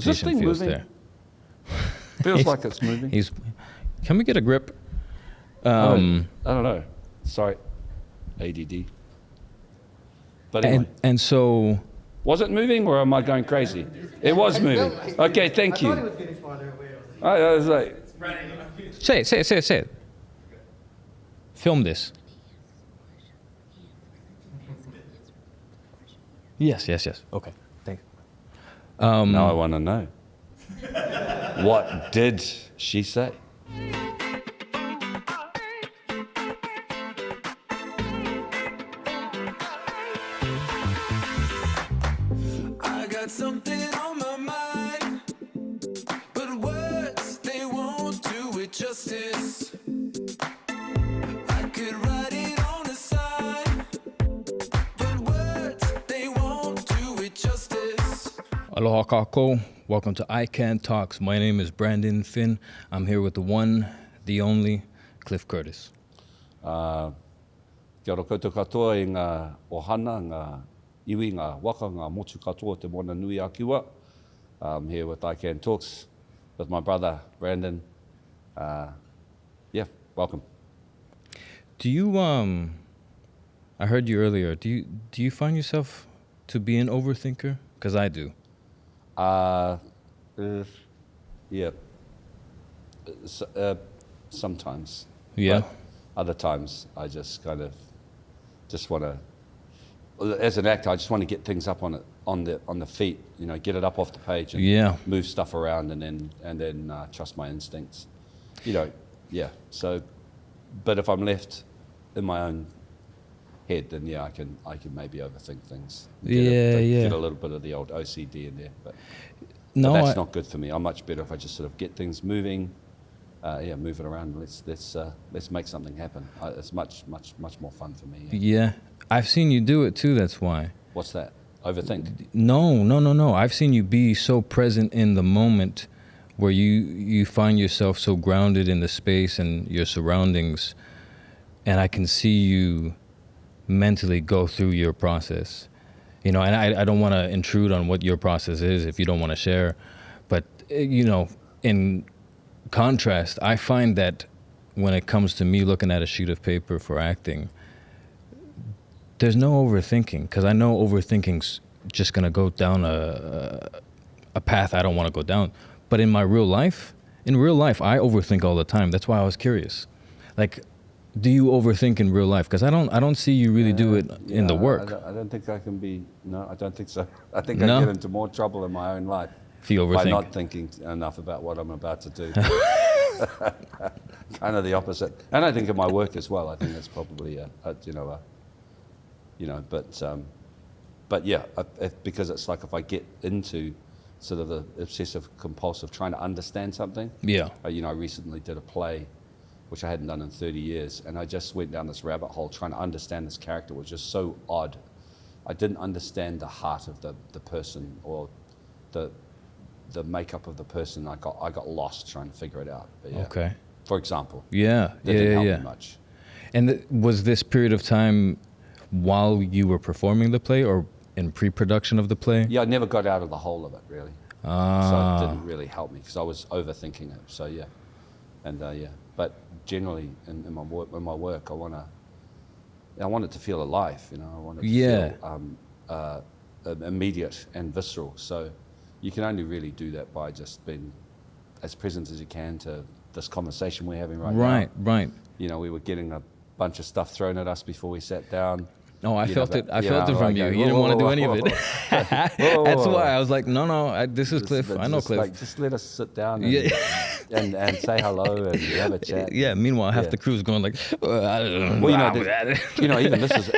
Is this thing feels moving? there. Feels like it's moving. Can we get a grip? I don't know. Sorry, ADD. But anyway. And so... Was it moving or am I going crazy? It was moving. Okay, thank you. I thought it was getting farther away. I was like, Say it. Film this. Yes. Okay, thank you. now I want to know. What did she say? I got something on my mind, but words, they won't do it justice. I could write it on a sign, but words, they won't do it justice. Aloha kākou. Welcome to ICAN Talks. My name is Brandon Finn. I'm here with the one, the only, Cliff Curtis. Kia ora koutou katoa I ngā ohana, ngā iwi, ngā waka, ngā motu katoa te mona nui a kiwa. I'm here with ICAN Talks with my brother, Brandon. Welcome. Do you, I heard you earlier, do you find yourself to be an overthinker? Because I do. Sometimes. Yeah. But other times, I just kind of just want to, as an actor, I just want to get things up on the feet, get it up off the page and move stuff around and then trust my instincts. So, but if I'm left in my own head, then I can maybe overthink things. Get a little bit of the old OCD in there, but that's not good for me. I'm much better if I just sort of get things moving. Move it around. Let's make something happen. It's much more fun for me. Yeah, I've seen you do it too. That's why. What's that? Overthink? No. I've seen you be so present in the moment, where you find yourself so grounded in the space and your surroundings, and I can see you mentally go through your process. And I don't want to intrude on what your process is if you don't want to share, but in contrast, I find that when it comes to me looking at a sheet of paper for acting, there's no overthinking, because I know overthinking's just going to go down a path I don't want to go down. But in real life, I overthink all the time. That's why I was curious. Like, do you overthink in real life? Because I don't see you really do it in the work. I don't think I can be. No, I don't think so. I think I get into more trouble in my own life if you overthink. By not thinking enough about what I'm about to do. Kind of the opposite. And I think in my work as well. I think that's probably because it's like if I get into sort of the obsessive compulsive trying to understand something. Yeah. I recently did a play which I hadn't done in 30 years, and I just went down this rabbit hole trying to understand this character, which is so odd. I didn't understand the heart of the person or the makeup of the person. I got lost trying to figure it out. But okay. For example. That didn't help me much. And was this period of time while you were performing the play or in pre-production of the play? Yeah, I never got out of the whole of it, really. So it didn't really help me because I was overthinking it. So but generally in my work, I want it to feel alive. I want it to feel immediate and visceral. So you can only really do that by just being as present as you can to this conversation we're having right now. Right. We were getting a bunch of stuff thrown at us before we sat down. Oh, I felt it from you. You didn't want to do any of it. That's why I was like, no, this is Cliff. I know Cliff. Just let us sit down and say hello and have a chat. Yeah. Meanwhile, half the crew's going like, even this is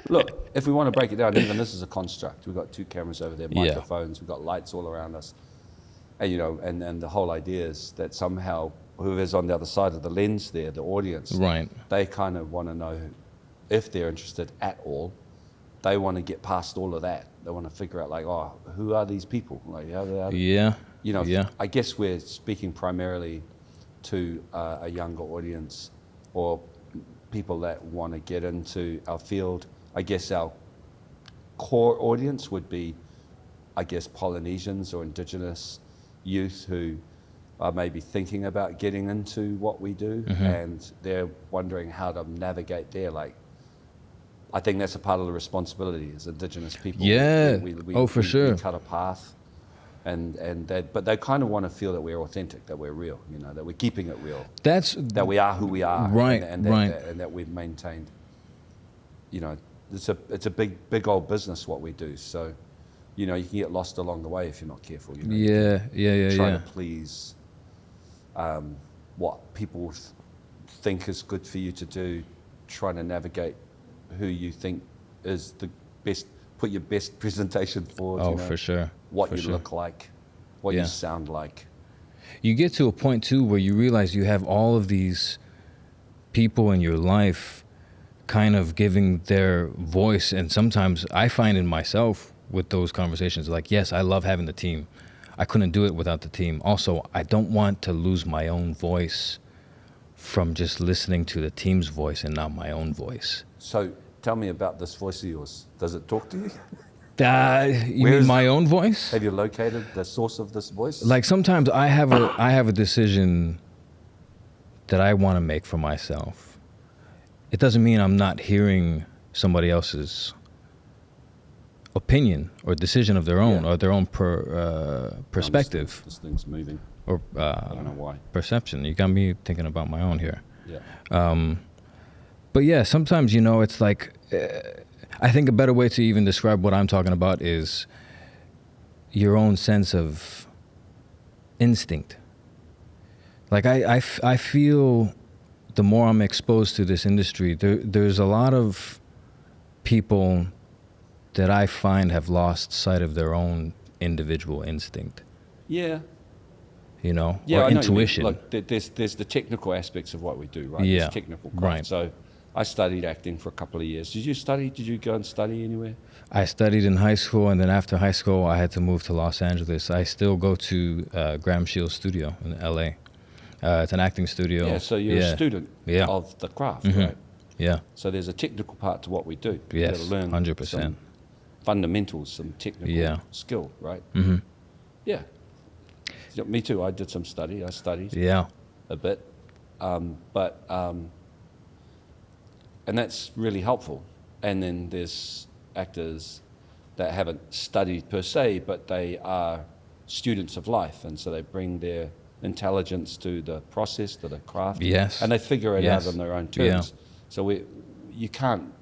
look. If we want to break it down, even this is a construct. We've got 2 cameras over there, microphones. We've got lights all around us, and and the whole idea is that somehow whoever's on the other side of the lens there, the audience, right? They kind of want to know. If they're interested at all, they want to get past all of that. They want to figure out who are these people? I guess we're speaking primarily to a younger audience or people that want to get into our field. I guess our core audience would be, Polynesians or indigenous youth who are maybe thinking about getting into what we do, and they're wondering how to navigate there. Like, I think that's a part of the responsibility as Indigenous people. Yeah. For we sure. cut a path, but they kind of want to feel that we're authentic, that we're real, that we're keeping it real, that we are who we are, right, and that we've maintained. It's a big old business what we do. So, you can get lost along the way if you're not careful. Trying to please what people think is good for you to do, trying to navigate who you think is the best, put your best presentation forward. Oh, for sure. What you look like, what you sound like. You get to a point too where you realize you have all of these people in your life kind of giving their voice, and sometimes I find in myself with those conversations, like, yes, I love having the team. I couldn't do it without the team. Also, I don't want to lose my own voice from just listening to the team's voice and not my own voice. So tell me about this voice of yours. Does it talk to you? You mean my own voice? Have you located the source of this voice? Like, sometimes I have a decision that I want to make for myself. It doesn't mean I'm not hearing somebody else's opinion or decision of their own, or their own perspective. This thing's moving. Or I don't know why. Perception. You got me thinking about my own here. Yeah. But yeah, sometimes, it's like, I think a better way to even describe what I'm talking about is your own sense of instinct. Like, I feel the more I'm exposed to this industry, there's a lot of people that I find have lost sight of their own individual instinct. Yeah. Or intuition. Look, there's the technical aspects of what we do, right? Yeah. There's technical craft. Right. So I studied acting for a couple of years. Did you go and study anywhere? I studied in high school, and then after high school, I had to move to Los Angeles. I still go to Graham Shields' studio in LA. It's an acting studio. Yeah, so you're a student of the craft, right? Yeah. So there's a technical part to what we do. Yes, You gotta learn 100%. some fundamentals, some technical skill, right? Mm-hmm. Yeah. Me too. I did some study. I studied a bit. And that's really helpful. And then there's actors that haven't studied per se, but they are students of life, and so they bring their intelligence to the process, to the craft. Yes. And they figure it out on their own terms. Yeah. So you can't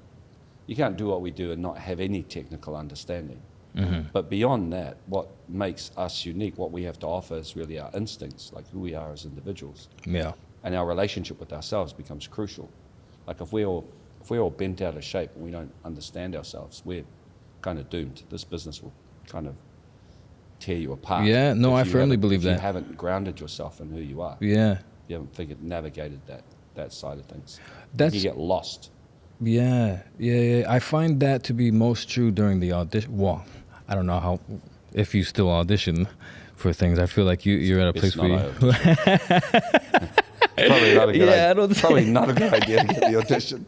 do what we do and not have any technical understanding. Mm-hmm. But beyond that, what makes us unique, what we have to offer is really our instincts, like who we are as individuals. Yeah. And our relationship with ourselves becomes crucial. Like if we're all bent out of shape and we don't understand ourselves, we're kind of doomed. This business will kind of tear you apart. Yeah, no, I firmly believe that. If you haven't grounded yourself in who you are. Yeah. You haven't navigated that side of things. You get lost. Yeah. I find that to be most true during the audition. Well, I don't know if you still audition for things. I feel like you're at a place where you... Probably not a good idea to get the audition.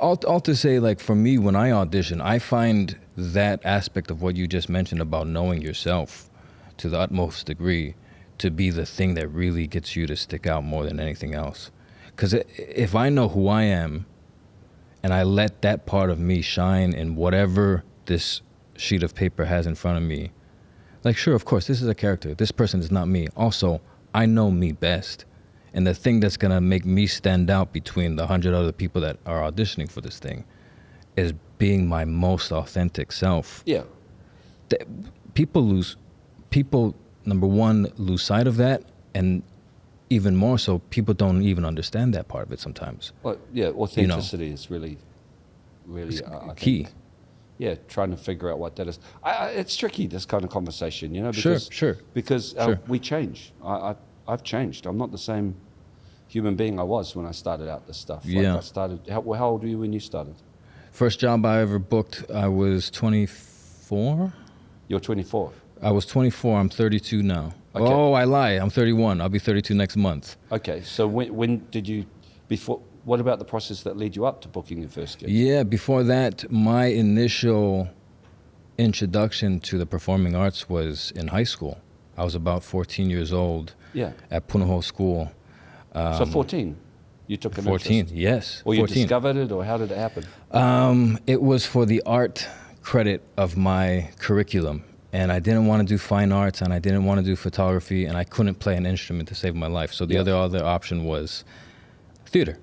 All to say, like, for me, when I audition, I find that aspect of what you just mentioned about knowing yourself to the utmost degree to be the thing that really gets you to stick out more than anything else. Because if I know who I am and I let that part of me shine in whatever this sheet of paper has in front of me, like, sure, of course, this is a character. This person is not me. Also, I know me best. And the thing that's going to make me stand out between the 100 other people that are auditioning for this thing is being my most authentic self. Yeah. People, number one, lose sight of that. And even more so, people don't even understand that part of it sometimes. Well, yeah, authenticity is really I key. think, yeah, trying to figure out what that is. It's tricky, this kind of conversation, because, Sure. Because we change. I've changed. I'm not the same human being I was when I started out this stuff. Yeah. How old were you when you started? First job I ever booked, I was 24. You're 24? I was 24. I'm 32 now. Okay. Oh, I lie. I'm 31. I'll be 32 next month. Okay, so when did you, what about the process that led you up to booking your first gig? Yeah, before that, my initial introduction to the performing arts was in high school. I was about 14 years old. Yeah. At Punahou School. So 14, you took an 14, interest. yes. Or you 14. discovered it, or how did it happen? It was for the art credit of my curriculum. And I didn't want to do fine arts, and I didn't want to do photography, and I couldn't play an instrument to save my life. So the other option was theater.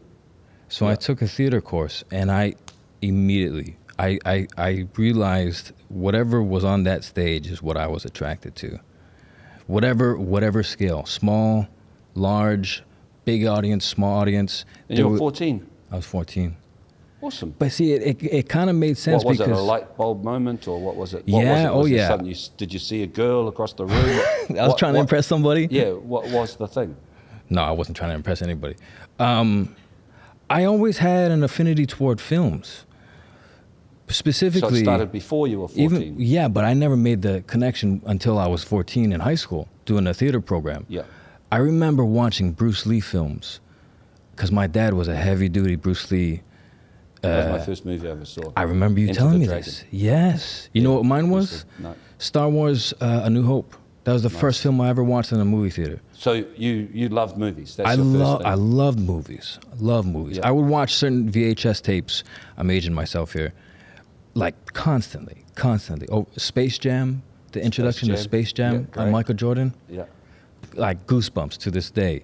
So I took a theater course, and I immediately, I realized whatever was on that stage is what I was attracted to. Whatever scale, small, large, big audience, small audience. And you were 14? I was 14. Awesome. But see, it kind of made sense What was because it, a light bulb moment, or what was it? Yeah, was it? yeah. Something did you see a girl across the room? I was trying to impress somebody. Yeah, what was the thing? No, I wasn't trying to impress anybody. I always had an affinity toward films. Specifically, So it started before you were 14? Yeah, but I never made the connection until I was 14 in high school doing a theater program. Yeah. I remember watching Bruce Lee films because my dad was a heavy-duty Bruce Lee. That was my first movie I ever saw. I remember you Enter telling the me Dragon. this. Yes. You know what mine was? No. Star Wars A New Hope. That was the first film I ever watched in a movie theater. So you loved movies? That's I your first thing? loved movies. I love movies. Yeah. I would watch certain VHS tapes. I'm aging myself here. Like constantly. Oh, Space Jam, the introduction to Jam. Space Jam Yeah, on great. Michael Jordan. Yeah. Like goosebumps to this day.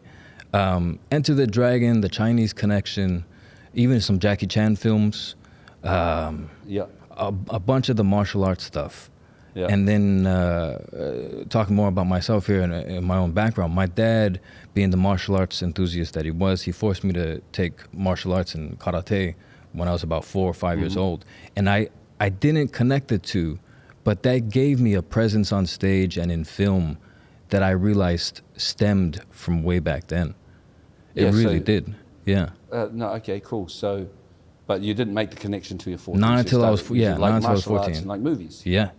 Enter the Dragon, The Chinese Connection, even some Jackie Chan films. Yeah. A bunch of the martial arts stuff. Yeah. And then talking more about myself here and my own background, my dad, being the martial arts enthusiast that he was, he forced me to take martial arts and karate when I was about 4 or 5 years old. And I didn't connect the two, but that gave me a presence on stage and in film that I realized stemmed from way back then. It Yeah, really so- did. Yeah. No, okay, cool. So, but you didn't make the connection to your 14. Not so you until I was- started- you yeah, like not until I was martial arts 14. and like movies. Yeah.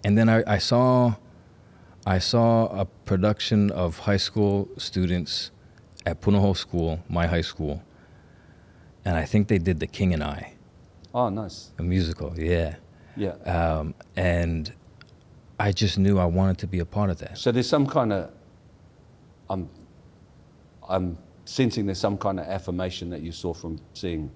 And then I saw a production of high school students at Punahou School, my high school, and I think they did The King and I, Oh, nice. a musical. Yeah. Yeah. And I just knew I wanted to be a part of that. So there's some kind of, I'm sensing there's some kind of affirmation that you saw from seeing,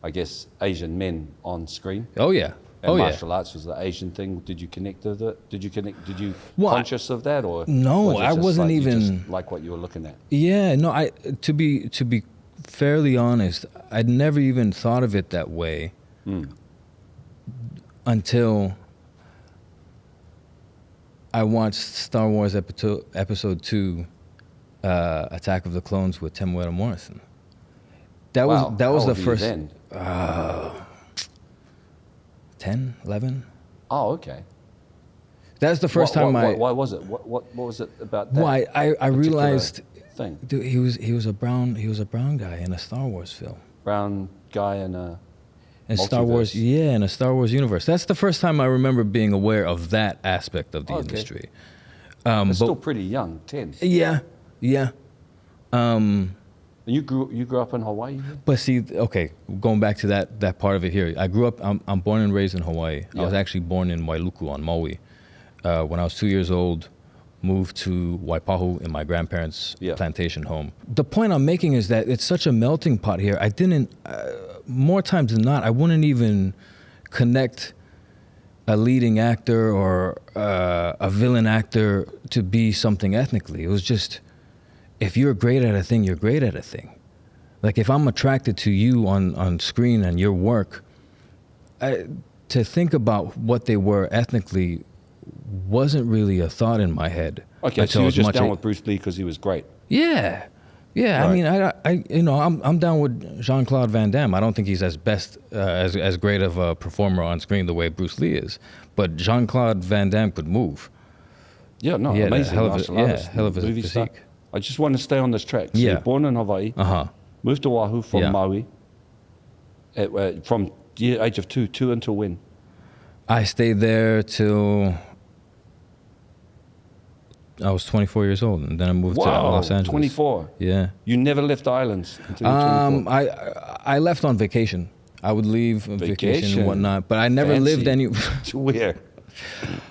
I guess, Asian men on screen. Oh yeah. And martial arts was the Asian thing. Did you connect with it? Did you Well, conscious of that, or No, was it I just wasn't like you just even- like what you were looking at? Yeah, no, to be fairly honest, I'd never even thought of it that way until I watched Star Wars Episode 2, Attack of the Clones with Temuera Morrison. That Wow. was How the old were you first then? 10, 11. Oh, okay. That's the first time Why was it? What was it about that? Well, I particular realized thing. dude, he was a brown guy in a Star Wars film. Brown guy in a In Star Wars, multiverse. in a Star Wars universe. That's the first time I remember being aware of that aspect of the Okay. industry. It's But still pretty young, 10. yeah. And you grew up in Hawaii? But see, okay, going back to that part of it here. I grew up. I'm born and raised in Hawaii. I was Yeah. actually born in Wailuku on Maui. When I was 2 years old, moved to Waipahu in my grandparents' plantation home. The point I'm making is that it's such a melting pot here. I didn't. More times than not, I wouldn't even connect a leading actor or a villain actor to be something ethnically. It was just, if you're great at a thing, you're great at a thing. Like if I'm attracted to you on screen and your work, to think about what they were ethnically wasn't really a thought in my head. Okay, so you were just down with Bruce Lee because he was great. Yeah. Yeah, Right. I mean, I'm down with Jean-Claude Van Damme. I don't think he's as great of a performer on screen the way Bruce Lee is, but Jean-Claude Van Damme could move. Yeah, no, He had a amazing hell of a- martial yeah, artist, hell of a movie star. physique. I just want to stay on this track. So Yeah. you're born in Hawaii, moved to Oahu from Yeah. Maui, from the age of two until when? I stayed there till I was 24 years old, and then I moved to Los Angeles. 24. Yeah. You never left the islands until you were 24. I left on vacation. I would leave on vacation Vacation. and whatnot, but I never lived Fancy. any To where?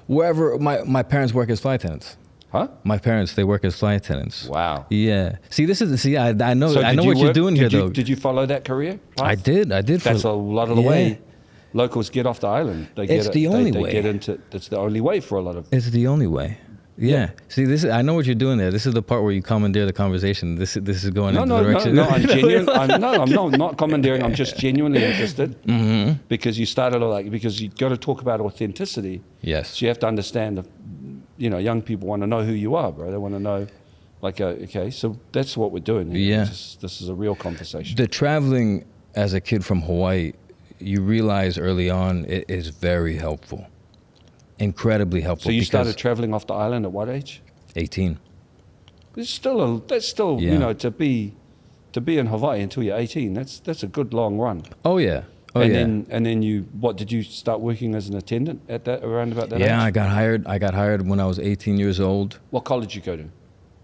wherever my parents work as flight attendants. Huh? My parents, they work as flight attendants. Wow. Yeah. See, I know So I did know you what you're work- doing here, did you- though. Did you follow that career path? I did. That's a lot of the Yeah. way locals get off the island. It's the only way. It's the only way for a lot of. It's the only way. Yeah. See, I know what you're doing there. This is the part where you commandeer the conversation. This is going in the direction. No, I'm genuine. I'm not commandeering. I'm just genuinely interested because you started because you got to talk about authenticity. Yes. So you have to understand young people want to know who you are, bro. They want to know, okay, so that's what we're doing here. Yeah. This is a real conversation. The traveling as a kid from Hawaii, you realize early on it is very helpful. Incredibly helpful. So you started traveling off the island at what age? 18. That's still Yeah. to be in Hawaii until you're 18. That's a good long run. Oh yeah. And then what did you start working as an attendant around about that age? Yeah, I got hired when I was 18 years old. What college you go to?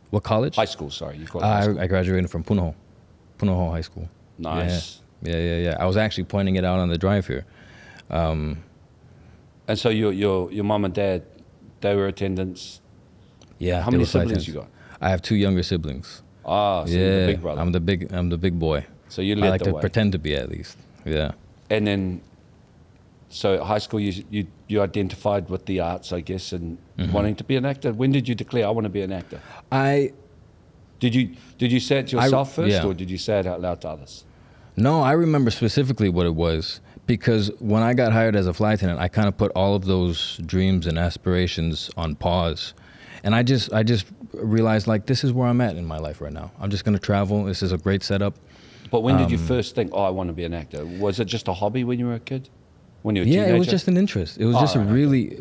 What college? High school, sorry. You call it high school. I graduated from Punahou High School. Nice. Yeah. I was actually pointing it out on the drive here. And so your mom and dad, they were attendants. Yeah. How many siblings you got? I have 2 younger siblings. Ah, so you're the big brother. I'm the big boy. So you I led like the to way. pretend to be, at least. Yeah. And then, so at high school you identified with the arts, I guess, and wanting to be an actor. When did you declare I want to be an actor? Did you say it to yourself first, or did you say it out loud to others? No, I remember specifically what it was, because when I got hired as a flight attendant, I kind of put all of those dreams and aspirations on pause. And I just realized, this is where I'm at in my life right now. I'm just going to travel. This is a great setup. But when did you first think, I want to be an actor? Was it just a hobby when you were a kid? When you were a Yeah, teenager? it was just an interest. It was just a really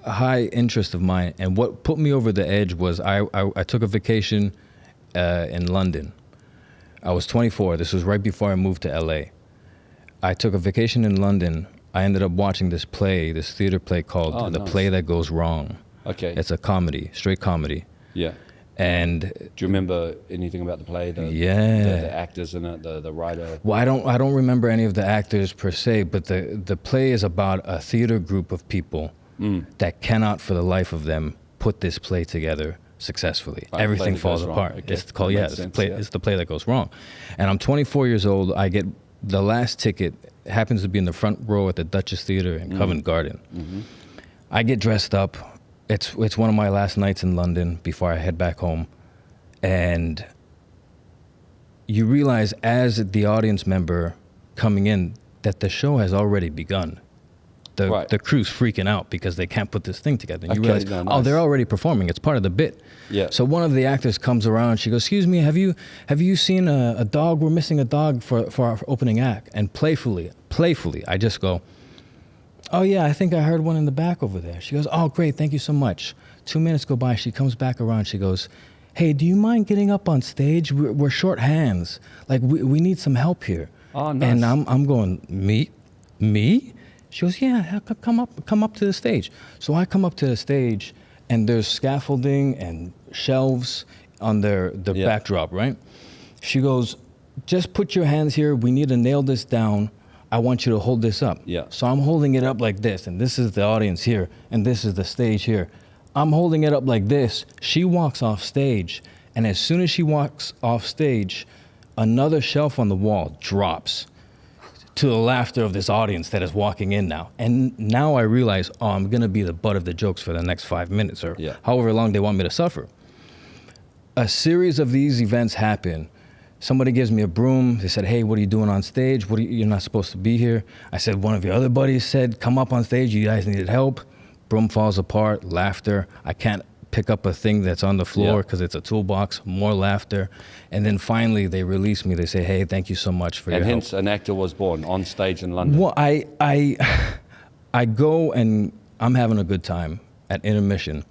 high interest of mine. And what put me over the edge was I took a vacation in London. I was 24. This was right before I moved to LA. I took a vacation in London. I ended up watching this theater play called The Play That Goes Wrong. Okay. It's a comedy, straight comedy. Yeah. And do you remember anything about the play? The actors in it, the writer? Well, I don't remember any of the actors per se, but the play is about a theater group of people that cannot, for the life of them, put this play together successfully. Everything falls apart. Okay. It's called it's the play that goes wrong. And I'm 24 years old. I get the last ticket. It happens to be in the front row at the Duchess Theater in Covent Garden. I get dressed up. It's one of my last nights in London before I head back home. And you realize as the audience member coming in that the show has already begun. The crew's freaking out because they can't put this thing together. And you realize, they're already performing. It's part of the bit. Yeah. So one of the actors comes around. She goes, "Excuse me, have you seen a dog? We're missing a dog for our opening act." And playfully, I just go, "Oh yeah, I think I heard one in the back over there." She goes, "Oh great, thank you so much." 2 minutes go by. She comes back around. She goes, "Hey, do you mind getting up on stage? We're short hands. We need some help here." Oh, nice. And I'm going, me? She goes, "Yeah, come up to the stage." So I come up to the stage, and there's scaffolding and shelves on the backdrop, right? She goes, "Just put your hands here. We need to nail this down. I want you to hold this up." Yeah. So I'm holding it up like this, and this is the audience here, and this is the stage here. I'm holding it up like this. She walks off stage, and as soon as she walks off stage, another shelf on the wall drops to the laughter of this audience that is walking in now. And now I realize, I'm going to be the butt of the jokes for the next 5 minutes or however long they want me to suffer. A series of these events happen. Somebody gives me a broom. They said, "Hey, what are you doing on stage? You're not supposed to be here." I said, "One of your other buddies said, come up on stage. You guys needed help." Broom falls apart, laughter. I can't pick up a thing that's on the floor because it's a toolbox, more laughter. And then finally they release me. They say, "Hey, thank you so much for your help." And hence an actor was born on stage in London. Well, I go and I'm having a good time at intermission.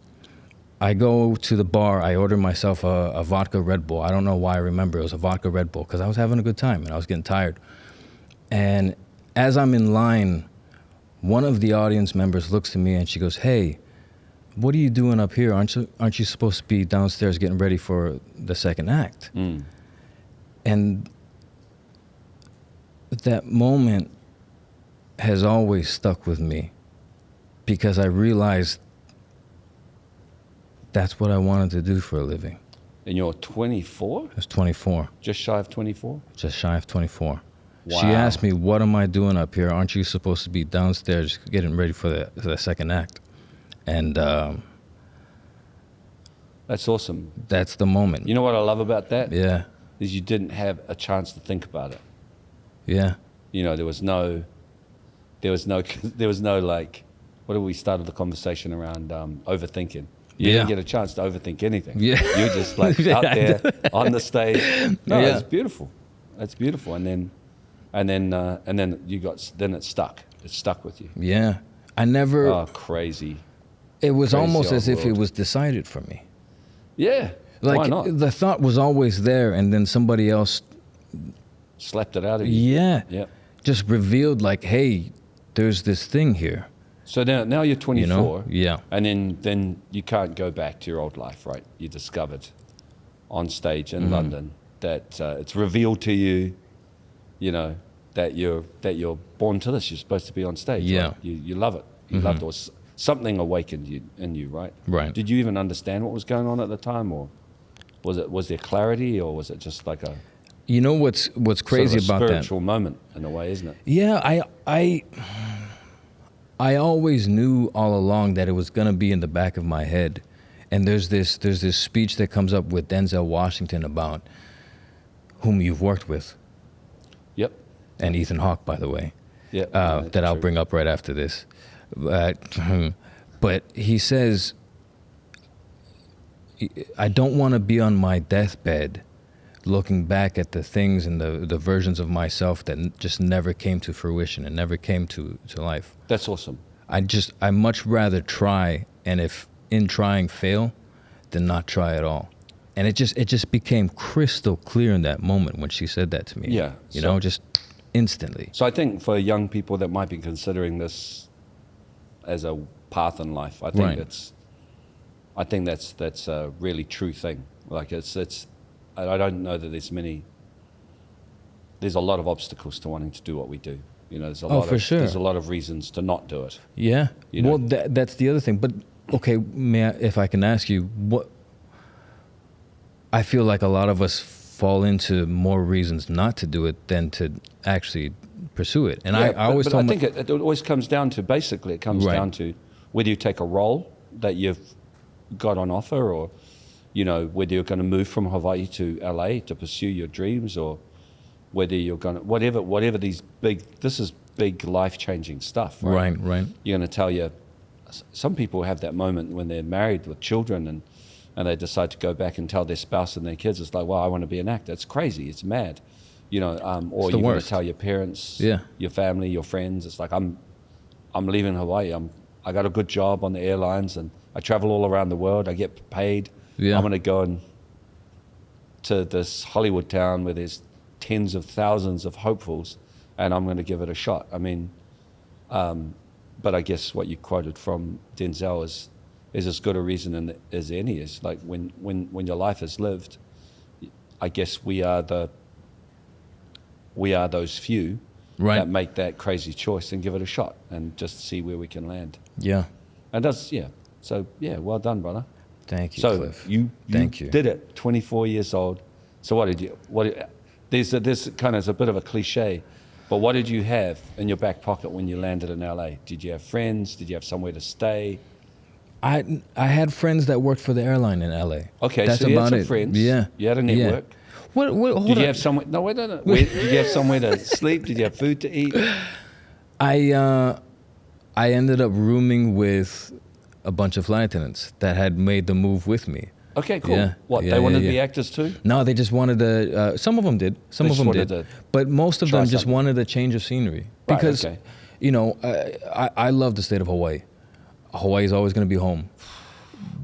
I go to the bar. I order myself a vodka Red Bull. I don't know why I remember it was a vodka Red Bull because I was having a good time and I was getting tired. And as I'm in line, one of the audience members looks to me and she goes, "Hey, what are you doing up here? Aren't you supposed to be downstairs getting ready for the second act?" And that moment has always stuck with me because I realized That's what I wanted to do for a living. And you're 24? I was 24, Just shy of 24? just shy of 24. She Wow. asked me, what am I doing up here? Aren't you supposed to be downstairs getting ready for the second act? And That's awesome. that's the moment. You know what I love about that? Yeah, Is you didn't have a chance to think about it. yeah. You know, there was no like, what did we started the conversation around overthinking? You Yeah. didn't get a chance to overthink anything. Yeah. You're just like out there on the stage. No, Yeah. it's beautiful. It's beautiful. And then then it stuck. It stuck with you. Yeah. I never, Oh, crazy. it was crazy almost old as if it world. was decided for me. Yeah. Why Like not? the thought was always there, and then somebody else, Slapped it out of you. yeah, Yeah. just revealed like, hey, there's this thing here. So now you're 24. You know? Yeah. And then you can't go back to your old life, right? You discovered on stage in London that it's revealed to you, you know, that you're born to this. You're supposed to be on stage. Yeah. Right? You love it. You loved it. Or something awakened in you, right? Right. Did you even understand what was going on at the time, or was there clarity, or was it just like a You know what's crazy sort of a about that? spiritual moment in a way, isn't it? Yeah, I always knew all along that it was gonna be in the back of my head. And there's this speech that comes up with Denzel Washington about whom you've worked with, Yep. and Ethan Hawke, by the way, Yep. that I'll bring up right after this. But he says, I don't want to be on my deathbed looking back at the things and the versions of myself that just never came to fruition and never came to life. That's awesome. I much rather try, and if in trying fail, then not try at all. And it just became crystal clear in that moment when she said that to me. Yeah, You so- know, just instantly. So I think for young people that might be considering this as a path in life, I think Right. that's a really true thing. Like I don't know that there's a lot of obstacles to wanting to do what we do. You know, For sure. There's a lot of reasons to not do it. Yeah. You know? Well, that's the other thing. But okay, if I can ask you, what? I feel like a lot of us fall into more reasons not to do it than to actually pursue it. And I always but told I think it always comes down to Right. down to whether you take a role that you've got on offer, or you know, whether you're going to move from Hawaii to LA to pursue your dreams, or whether you're going to whatever this is big life-changing stuff, right? Right. You're going to tell you, some people have that moment when they're married with children and they decide to go back and tell their spouse and their kids, it's like, well, I want to be an actor. It's crazy. It's mad. You know, or the you're going to worst. tell your parents, Yeah. your family, your friends. It's like, I'm leaving Hawaii. I got a good job on the airlines and I travel all around the world. I get paid. Yeah. I'm going to go to this Hollywood town where there's tens of thousands of hopefuls, and I'm going to give it a shot. I mean, but I guess what you quoted from Denzel is as good a reason as any. Is like when your life is lived, I guess we are those few Right. that make that crazy choice and give it a shot and just see where we can land. Yeah. And that's So well done, brother. Thank you, So Cliff. you Thank you. did it, 24 years old. So there's kind of a bit of a cliche, but what did you have in your back pocket when you landed in LA? Did you have friends? Did you have somewhere to stay? I had friends that worked for the airline in LA. Okay, That's so you had about some it. friends. Yeah. You had a Yeah. network. What hold Did you on. have somewhere? No, wait, no. Did you have somewhere to sleep? Did you have food to eat? I ended up rooming with a bunch of flight attendants that had made the move with me. Okay, cool. Yeah. What, Yeah, they wanted to yeah. be actors too? No, they just wanted to. Some of them did. Some They of just them wanted did. to But most of try them just something. wanted a change of scenery Right, because, okay. you know, I love the state of Hawaii. Hawaii is always going to be home.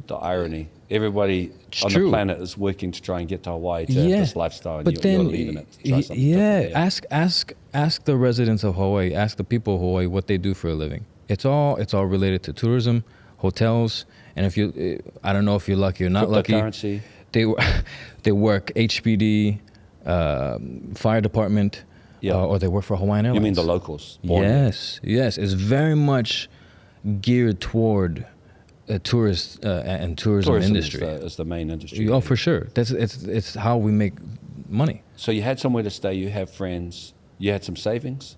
The irony. Everybody on true. the planet is working to try and get to Hawaii to have this lifestyle, and But you're then, leaving it to try something different. ask the residents of Hawaii, ask the people of Hawaii what they do for a living. It's all related to tourism, hotels, and if you, I don't know if you're lucky or not lucky. Cryptocurrency. They work HPD, fire department, Yeah. or they work for Hawaiian Airlines. You mean the locals? born here. Yes. It's very much geared toward tourist and tourism industry. Is the main industry. Oh, for sure. It's how we make money. So you had somewhere to stay. You have friends. You had some savings.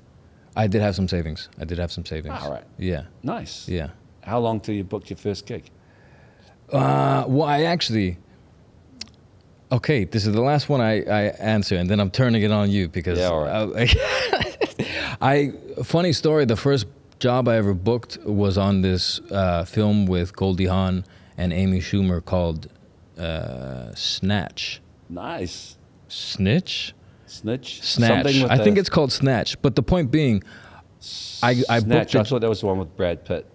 I did have some savings. All right. Yeah. Nice. Yeah. How long till you booked your first gig? Well, I actually. Okay, this is the last one I answer, and then I'm turning it on you because. Yeah, all right. Funny story. The first job I ever booked was on this film with Goldie Hawn and Amy Schumer called Snatch. Nice. Snitch. Snatch. I think it's called Snatch. But the point being, I booked. I thought that was the one with Brad Pitt.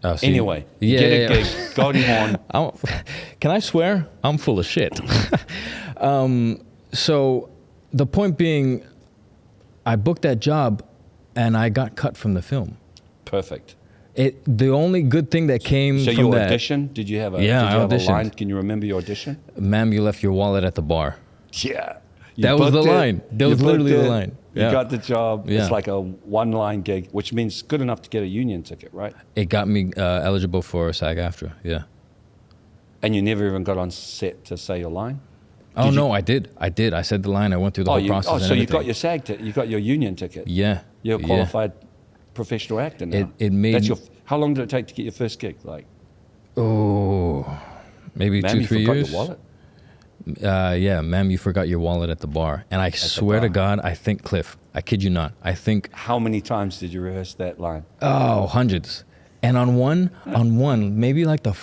Oh, anyway, you get a gig, Goldie Hawn. Can I swear? I'm full of shit. So the point being, I booked that job, and I got cut from the film. Perfect. The only good thing that came so from you that. auditioned? Did you have a? Yeah, did you I have a auditioned. line? Can you remember your audition? Ma'am, you left your wallet at the bar. Yeah. That was the line. That was literally the line. You got the job. Yeah. It's like a one-line gig, which means good enough to get a union ticket, right? It got me eligible for SAG-AFTRA, yeah. And you never even got on set to say your line? No, I did. I said the line. I went through the whole process. Oh, and so everything. you got your SAG ticket. You got your union ticket. Yeah. You're a qualified professional actor now. It made. How long did it take to get your first gig? Like, maybe ma'am, 2-3 years. you forgot your wallet? Yeah, ma'am, you forgot your wallet at the bar. And I swear to God, I think, Cliff, I kid you not, I think. How many times did you rehearse that line? Oh, hundreds. And on one, maybe like the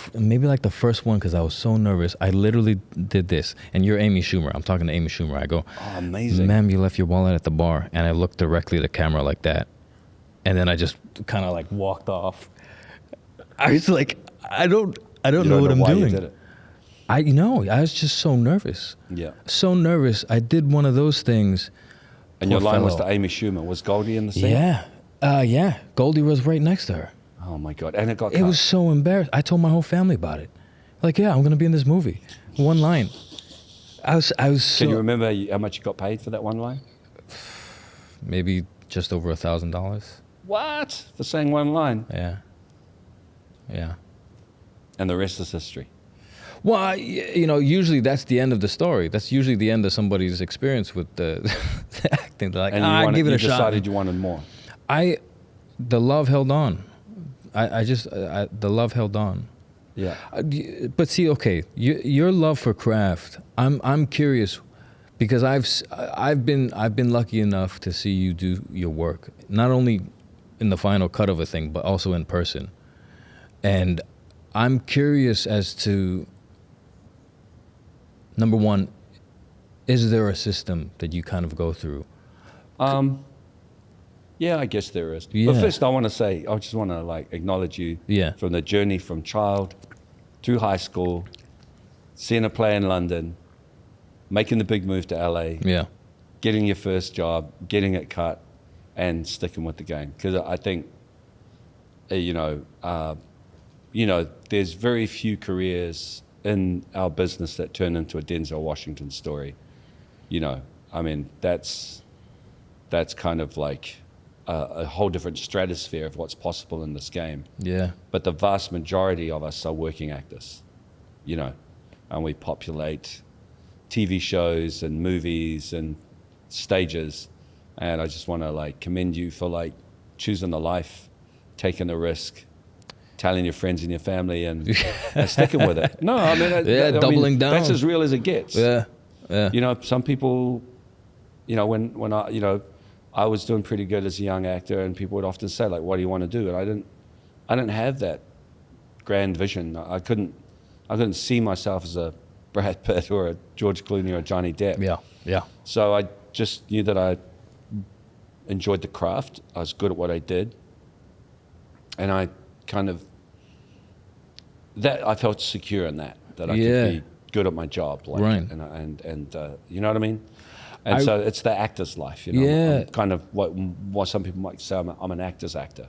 first one, because I was so nervous, I literally did this. And you're Amy Schumer. I'm talking to Amy Schumer. I go, oh, amazing. Ma'am, you left your wallet at the bar. And I looked directly at the camera like that. And then I just kind of like walked off. I was like, I don't know what I'm why doing. You did it. I was just so nervous. Yeah. So nervous. I did one of those things. And your line was to Amy Schumer. Was Goldie in the scene? Yeah. Yeah. Goldie was right next to her. Oh my God. And it got It cut. was so embarrassing. I told my whole family about it. Like, yeah, I'm going to be in this movie. One line. I was so... Can you remember how much you got paid for that one line? Maybe just over $1,000. What? For saying one line? Yeah. Yeah. And the rest is history. Well, usually that's the end of the story. That's usually the end of somebody's experience with the acting. They're like, I give it a shot. You decided you wanted more. The love held on. The love held on. Yeah. But see, okay, your love for craft. I'm curious, because I've been lucky enough to see you do your work, not only in the final cut of a thing, but also in person. And I'm curious as to, number one, is there a system that you kind of go through? Yeah, I guess there is. Yeah. But first, I just want to acknowledge you from the journey from child through high school, seeing a play in London, making the big move to LA, getting your first job, getting it cut, and sticking with the game. Because I think, there's very few careers in our business that turn into a Denzel Washington story. That's kind of like a whole different stratosphere of what's possible in this game. Yeah. But the vast majority of us are working actors, and we populate TV shows and movies and stages. And I just want to commend you for choosing the life, taking the risk, telling your friends and your family, and sticking with it. No, doubling down. That's as real as it gets. Yeah, yeah. Some people, when I was doing pretty good as a young actor, and people would often say, what do you want to do? And I didn't have that grand vision. I couldn't see myself as a Brad Pitt or a George Clooney or a Johnny Depp. Yeah, yeah. So I just knew that I enjoyed the craft. I was good at what I did, and I felt secure in that I could be good at my job, right? And you know what I mean. And so it's the actor's life, I'm kind of what some people might say. I'm an actor's actor.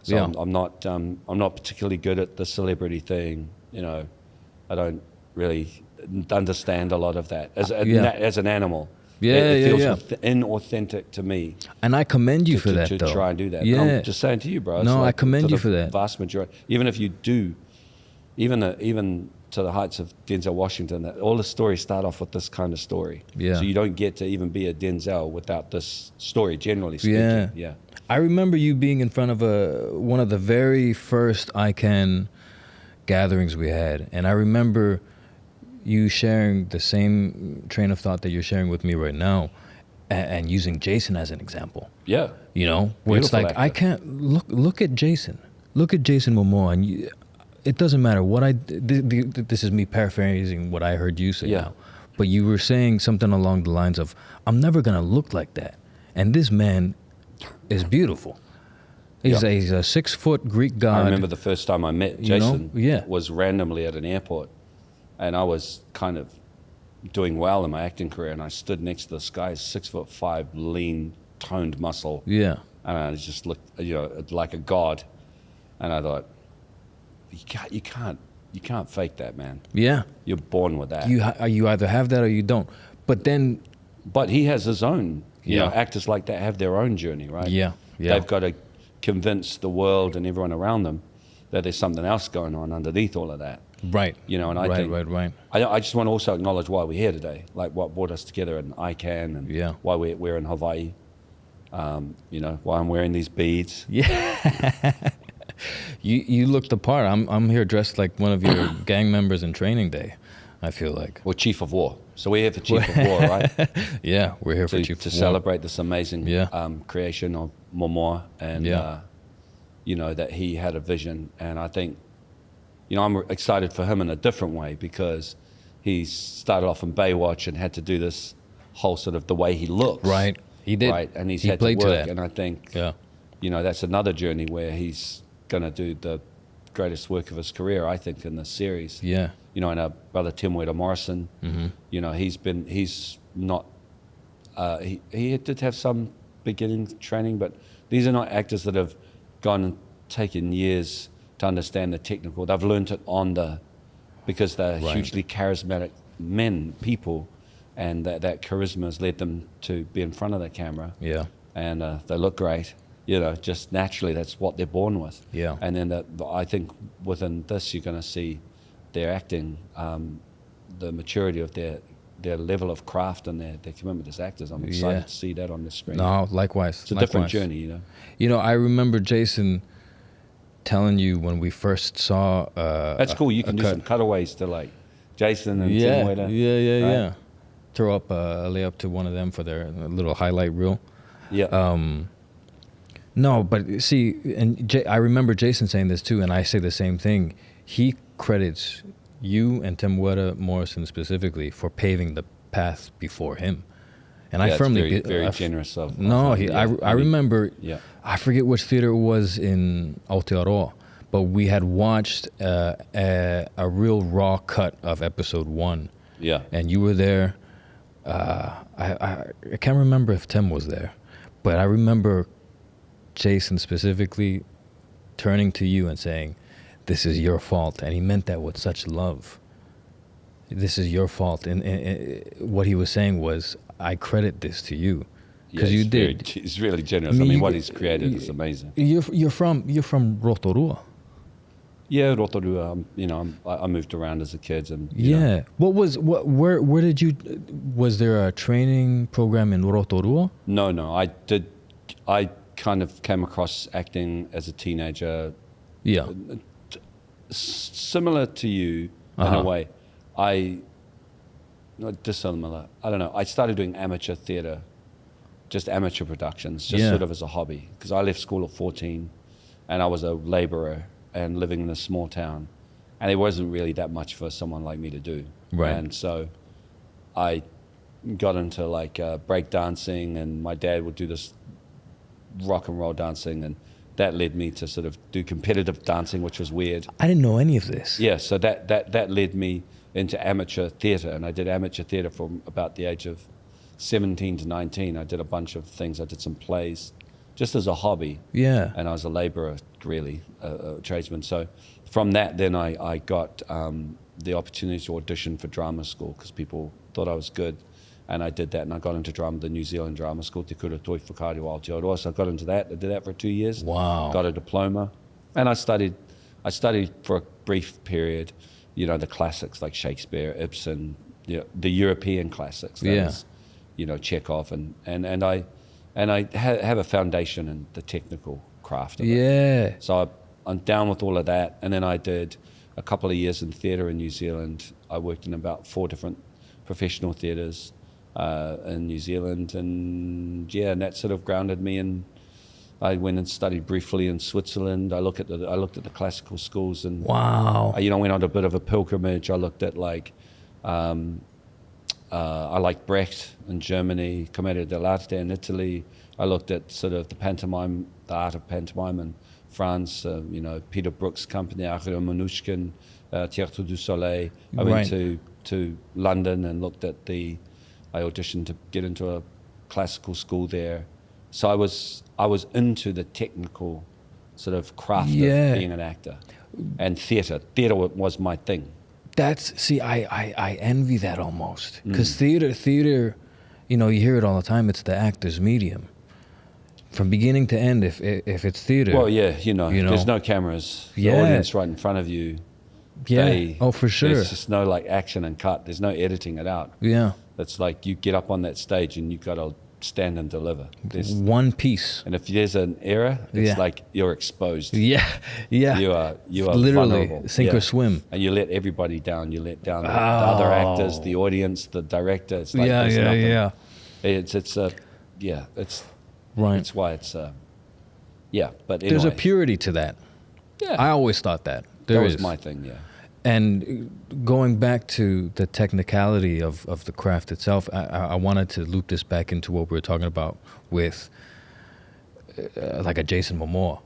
So I'm not particularly good at the celebrity thing. I don't really understand a lot of that as an animal. It feels inauthentic to me. And I commend you for that, to though. try and do that. Yeah. I'm just saying to you, bro. No, I commend you for that. Vast majority, even if you do, even to the heights of Denzel Washington, that all the stories start off with this kind of story. Yeah. So you don't get to even be a Denzel without this story, generally speaking. Yeah. Yeah. I remember you being in front of one of the very first ICAN gatherings we had, and I remember you sharing the same train of thought that you're sharing with me right now, and using Jason as an example. Yeah. You know, where it's like, actor. I can't look at Jason. Look at Jason Momoa, and it doesn't matter what this is me paraphrasing what I heard you say now. But you were saying something along the lines of, I'm never going to look like that. And this man is beautiful. He's a 6-foot Greek god. I remember the first time I met Jason was randomly at an airport, and I was kind of doing well in my acting career, and I stood next to this guy, 6'5", lean, toned muscle. Yeah. And I just looked, like a god. And I thought, you can't fake that, man. Yeah. You're born with that. You either have that or you don't. But he has his own. You know, actors like that have their own journey, right? Yeah. They've got to convince the world and everyone around them that there's something else going on underneath all of that. Right. You know, and I think I just want to also acknowledge why we're here today, like what brought us together in ICAN and why we're in Hawaii. Why I'm wearing these beads. Yeah. You look the part. I'm here dressed like one of your gang members in Training Day, I feel like. We're Chief of War. So we're here for Chief of War, right? Yeah, we're here for Chief of War. To celebrate this amazing creation of Momoa and, that he had a vision. And I think, I'm excited for him in a different way because he started off in Baywatch and had to do this whole sort of the way he looks. Right, he did. Right, and he had played to work. to that. And I think, that's another journey where he's going to do the greatest work of his career, I think, in this series. Yeah. And our brother Tim Weta Morrison, he's not, he did have some beginning training, but these are not actors that have gone and taken years to understand the technical. They've learned it because they're hugely charismatic people, and that charisma has led them to be in front of the camera. Yeah. And they look great. Just naturally, that's what they're born with. Yeah. And then I think within this, you're going to see their acting, the maturity of their level of craft and their commitment as actors. I'm excited to see that on the screen. No, likewise. It's a different journey, I remember Jason telling you when we first saw... that's cool. You can do some cutaways to like Jason and Tim Weta. Yeah. Throw up a layup to one of them for their little highlight reel. Yeah. No, but see, and I remember Jason saying this too, and I say the same thing. He credits you and Tim Weta Morrison specifically for paving the path before him. And I firmly... very generous of... No, I remember... Yeah. I forget which theater it was in Aotearoa, but we had watched a real raw cut of episode 1. Yeah. And you were there. I can't remember if Tim was there, but I remember Jason specifically turning to you and saying, "This is your fault," and he meant that with such love. This is your fault, and what he was saying was, "I credit this to you because you did." He's really generous. I mean, what he's created is amazing. You're from Rotorua. Yeah, Rotorua. I moved around as a kid, and where did you? Was there a training program in Rotorua? No. I kind of came across acting as a teenager. Yeah. Similar to you in a way. Not dissimilar. I don't know. I started doing amateur theatre, just amateur productions, sort of as a hobby, because I left school at 14, and I was a labourer and living in a small town, and there wasn't really that much for someone like me to do. Right. And so I got into like break dancing, and my dad would do this rock and roll dancing, and that led me to sort of do competitive dancing, which was weird. I didn't know any of this. Yeah, so that led me into amateur theatre, and I did amateur theatre from about the age of 17 to 19. I did a bunch of things. I did some plays just as a hobby. Yeah. And I was a labourer, really, a tradesman. So from that, then I got the opportunity to audition for drama school because people thought I was good. And I did that, and I got into drama, the New Zealand Drama School, Te Kura Toi Whakaari o Aotearoa. So I got into that. I did that for 2 years. Wow. Got a diploma. And I studied for a brief period, the classics like Shakespeare, Ibsen, the European classics. That is, Chekhov. And I have a foundation in the technical craft of it. Yeah. So I'm down with all of that. And then I did a couple of years in theatre in New Zealand. I worked in about 4 different professional theatres in New Zealand, and that sort of grounded me. And I went and studied briefly in Switzerland. I looked at the classical schools, and wow. I went on a bit of a pilgrimage. I looked at I liked Brecht in Germany, Commedia dell'arte in Italy. I looked at sort of the art of pantomime in France. Peter Brook's company, Aria Manushkin, Théâtre du Soleil. I went to London and looked at I auditioned to get into a classical school there. So I was into the technical sort of craft of being an actor. And theatre was my thing. I envy that almost. Because theater, you hear it all the time, it's the actor's medium. From beginning to end, if it's theater. Well, there's no cameras. The audience right in front of you. Yeah, for sure. There's just no action and cut. There's no editing it out. Yeah. It's like you get up on that stage and you've got to stand and deliver. There's one piece. And if there's an error, it's like you're exposed. Yeah. You are literally vulnerable. sink or swim. And you let everybody down. You let down the other actors, the audience, the director. It's like nothing. It's right. It's why it's but anyway. There's a purity to that. Yeah. I always thought that. That was my thing, yeah. And going back to the technicality of the craft itself, I wanted to loop this back into what we were talking about with like a Jason Momoa.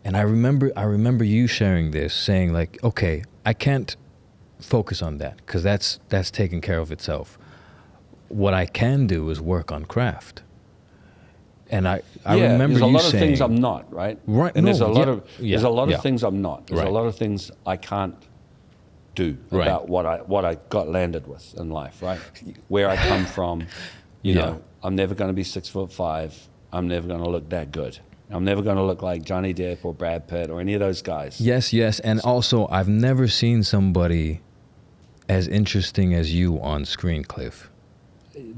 And I remember you sharing this, saying like, okay, I can't focus on that because that's taken care of itself. What I can do is work on craft. And I remember there's a you lot saying, of things I'm not, right? Right. And there's a lot of of things I'm not. There's a lot of things I can't do about what I got landed with in life, right? Where I come from, you know, I'm never going to be 6'5". I'm never going to look that good. I'm never going to look like Johnny Depp or Brad Pitt or any of those guys. Yes. And also, I've never seen somebody as interesting as you on screen, Cliff.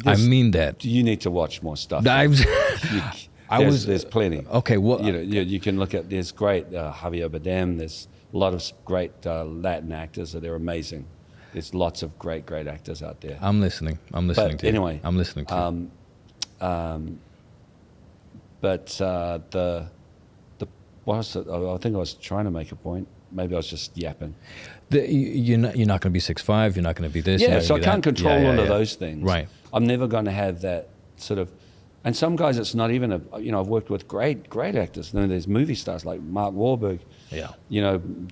I mean that. You need to watch more stuff. There's plenty. Okay, well, you can look at. There's great Javier Bardem. There's a lot of great Latin actors that are amazing. There's lots of great actors out there. I'm listening to you. Anyway, I'm listening to you. What was it? I think I was trying to make a point. Maybe I was just yapping. You're not going to be 6'5". You're not going to be this. Yeah, so I can't control all of those things. Right. I'm never going to have that sort of. And some guys, it's not even I've worked with great actors. Then there's movie stars like Mark Wahlberg. Yeah.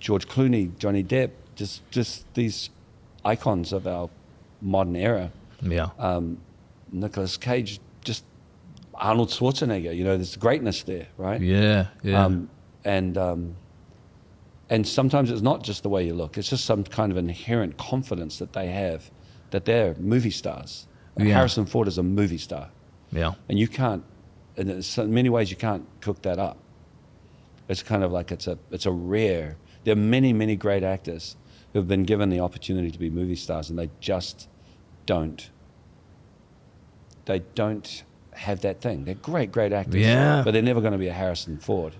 George Clooney, Johnny Depp. Just these icons of our modern era. Yeah. Nicolas Cage, just Arnold Schwarzenegger. There's greatness there, right? Yeah. And sometimes it's not just the way you look. It's just some kind of inherent confidence that they have that they're movie stars. Yeah. Harrison Ford is a movie star. Yeah. And you can't, in many ways, you can't cook that up. It's kind of like it's a rare. There are many great actors who have been given the opportunity to be movie stars, and they just don't. They don't have that thing. They're great actors. Yeah. But they're never going to be a Harrison Ford.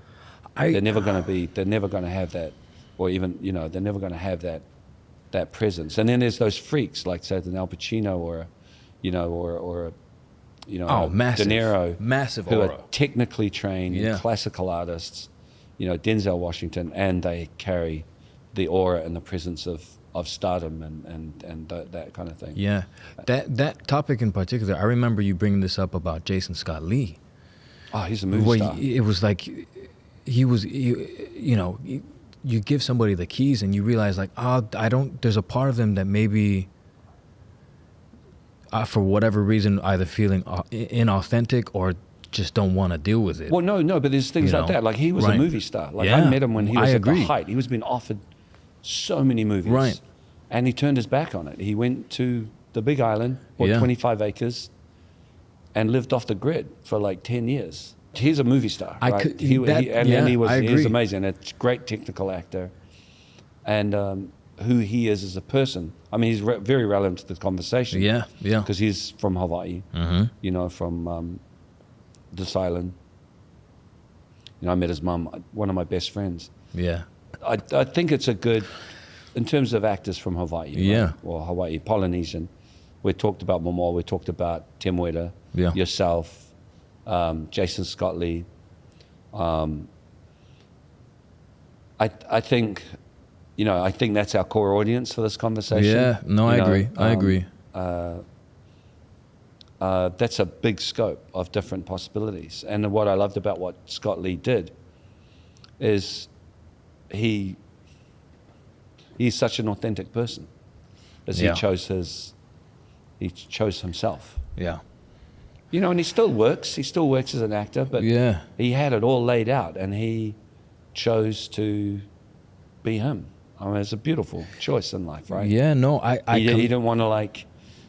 They're never going to have that, or even, they're never going to have that presence. And then there's those freaks like, say, an Al Pacino or De Niro, massive who aura. are technically trained classical artists, Denzel Washington, and they carry the aura and the presence of stardom and that kind of thing. Yeah, that topic in particular, I remember you bringing this up about Jason Scott Lee. Oh, he's a movie star. It was like you give somebody the keys and you realize like, there's a part of them that maybe for whatever reason either feeling inauthentic or just don't want to deal with it. Well, no, but there's things like that. Like he was a movie star. Like I met him when he was at the height. He was being offered so many movies, and he turned his back on it. He went to the Big Island, bought 25 acres, and lived off the grid for like 10 years. He's a movie star, right? He was amazing. A great technical actor. And who he is as a person. I mean, he's very relevant to the conversation. Yeah. Because he's from Hawaii, you know, from this island. You know, I met his mum, one of my best friends. Yeah. I think it's a good, in terms of actors from Hawaii. Yeah. Right? Or Hawaii, Polynesian. We talked about Momoa, we talked about Temuera, yourself, Jason Scott-Lee. I think, you know, I think that's our core audience for this conversation. Yeah, no, I agree. I agree. That's a big scope of different possibilities. And what I loved about what Scott Lee did is he's such an authentic person, as he chose himself. Yeah. You know, and he still works as an actor, but he had it all laid out and he chose to be him. I mean, it's a beautiful choice in life, right? Yeah, no, he didn't want to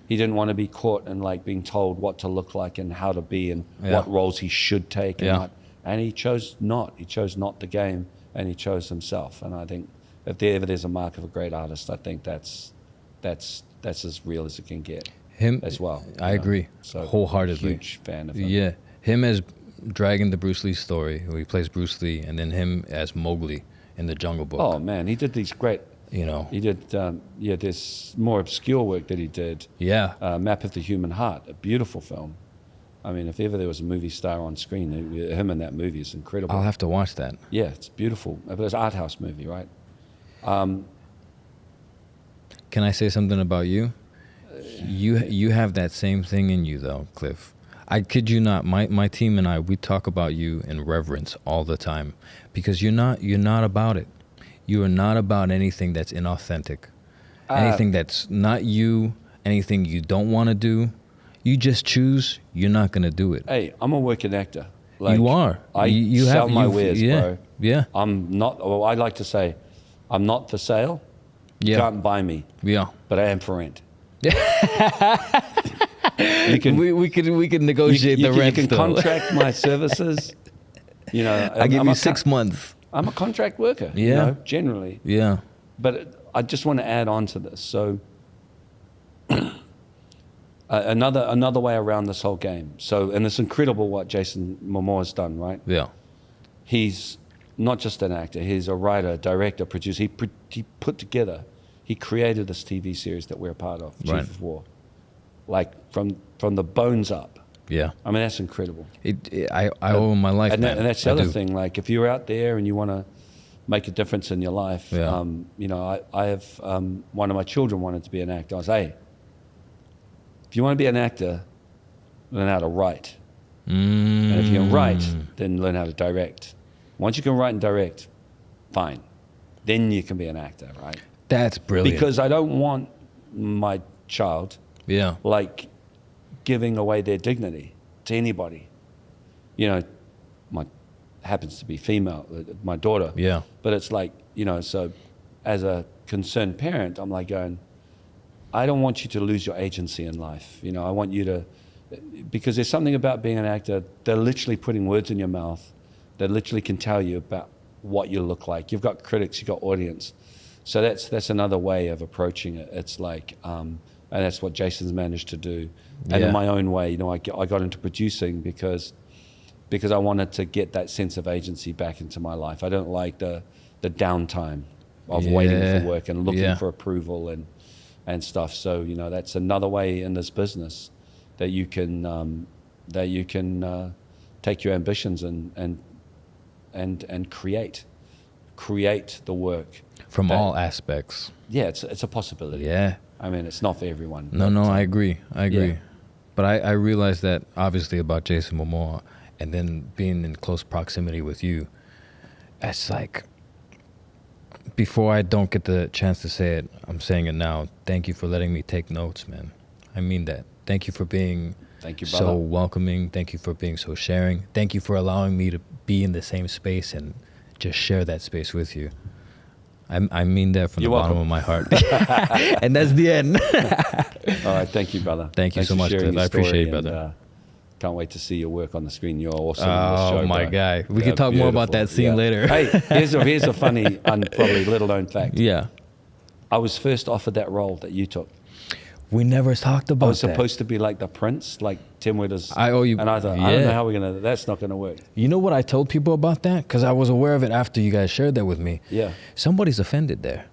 he didn't want to be caught in like being told what to look like and how to be and what roles he should take and and he chose not. He chose not the game and he chose himself. And I think if there's a mark of a great artist, I think that's as real as it can get. Him as well. I agree. So wholeheartedly. Huge fan of him. Yeah. Him as Dragon, the Bruce Lee story, where he plays Bruce Lee, and then him as Mowgli in the Jungle Book. Oh man, he did these great. You know, he did. There's more obscure work that he did. Yeah. Map of the Human Heart, a beautiful film. I mean, if ever there was a movie star on screen, him in that movie is incredible. I'll have to watch that. Yeah, it's beautiful. But it's an art house movie, right? Can I say something about you? You have that same thing in you, though, Cliff. I kid you not. My team and I, we talk about you in reverence all the time, because you're not about it. You are not about anything that's inauthentic, anything that's not you, anything you don't want to do. You just choose. You're not gonna do it. Hey, I'm a working actor. Like, you are. You sell my wares, bro. Yeah. I'm not. Well, I like to say, I'm not for sale. You can't buy me. Yeah. But I am for rent. we could negotiate the rent. You can contract my services. You know, I give you 6 months. I'm a contract worker. Yeah. You know, generally. Yeah. But I just want to add on to this. So another way around this whole game. So, and it's incredible what Jason Momoa has done, right? Yeah. He's not just an actor. He's a writer, director, producer. He put together. He created this TV series that we're a part of, Chief of War, like from the bones up. Yeah. I mean, that's incredible. I owe him my life, and man. And that's the other thing. Like, if you're out there and you want to make a difference in your life, you know, I have one of my children wanted to be an actor. I was, hey, if you want to be an actor, learn how to write. And if you can write, then learn how to direct. Once you can write and direct, fine. Then you can be an actor, right? That's brilliant. Because I don't want my child, like, giving away their dignity to anybody. You know, happens to be female, my daughter. Yeah. But it's like, you know, so as a concerned parent, I'm like going, I don't want you to lose your agency in life. You know, I want you to, because there's something about being an actor, they're literally putting words in your mouth. They literally can tell you about what you look like. You've got critics, you've got audience. So that's another way of approaching it. It's like, and that's what Jason's managed to do. And in my own way, you know, I got into producing because I wanted to get that sense of agency back into my life. I don't like the downtime of waiting for work and looking for approval and stuff. So, you know, that's another way in this business that you can take your ambitions and create the work from all aspects. Yeah, it's a possibility. Yeah, I mean, it's not for everyone. No, I agree. But I realized that obviously about Jason Momoa, and then being in close proximity with you, it's like, before I don't get the chance to say it, I'm saying it now. Thank you for letting me take notes, man. I mean that. Thank you for being so welcoming. Thank you for being so sharing. Thank you for allowing me to be in the same space and just share that space with you. I mean that from the bottom of my heart. And that's the end. All right. Thank you, brother. Thank you so much, Cliff. I appreciate it, brother. Can't wait to see your work on the screen. You're awesome in this show, Oh my bro. guy, we can talk more about that scene later. Hey, here's a funny and probably little known fact. Yeah, I was first offered that role that you took. we never talked about I was that. supposed to be like the prince, like Tim Witters. I owe you. And I thought, yeah. I don't know how we're gonna. That's not gonna work. You know what I told people about that? Because I was aware of it after you guys shared that with me. Yeah. Somebody's offended there.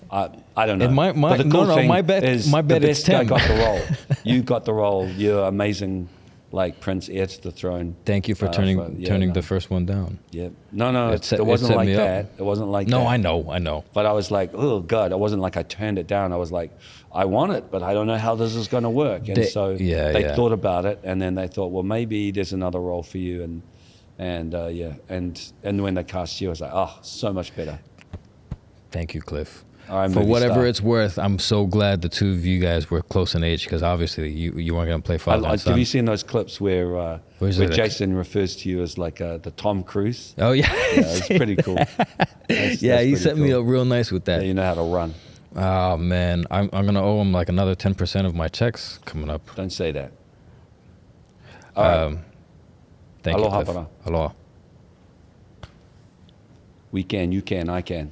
I don't know. It might- But the no, cool no, thing my bet- is my bet the it's best guy Tim. got the role. You got the role. You're amazing, like Prince, heir to the throne. Thank you for turning the first one down. Yeah. No. It set- It it wasn't set like me up. that. It wasn't like No, that. I know. But I was like, oh God! It wasn't like I turned it down. I was like, I want it, but I don't know how this is going to work. And They- so yeah, they yeah. thought about it, and then they thought, well, maybe there's another role for you. And when they cast you, I was like, oh, so much better. Thank you, Cliff. All right, For movie whatever star. it's worth, I'm so glad the two of you guys were close in age because obviously you weren't going to play father and Have son. you seen those clips where Where's where it? Jason refers to you as like the Tom Cruise? Oh, yeah. Yeah, it's pretty cool. That's Yeah, he pretty set me cool. up real nice with that. Yeah, you know how to run. Oh, man. I'm going to owe him like another 10% of my checks coming up. Don't say that. All right. Thank Aloha, you, Cliff. para. Aloha. We can, you can, I can.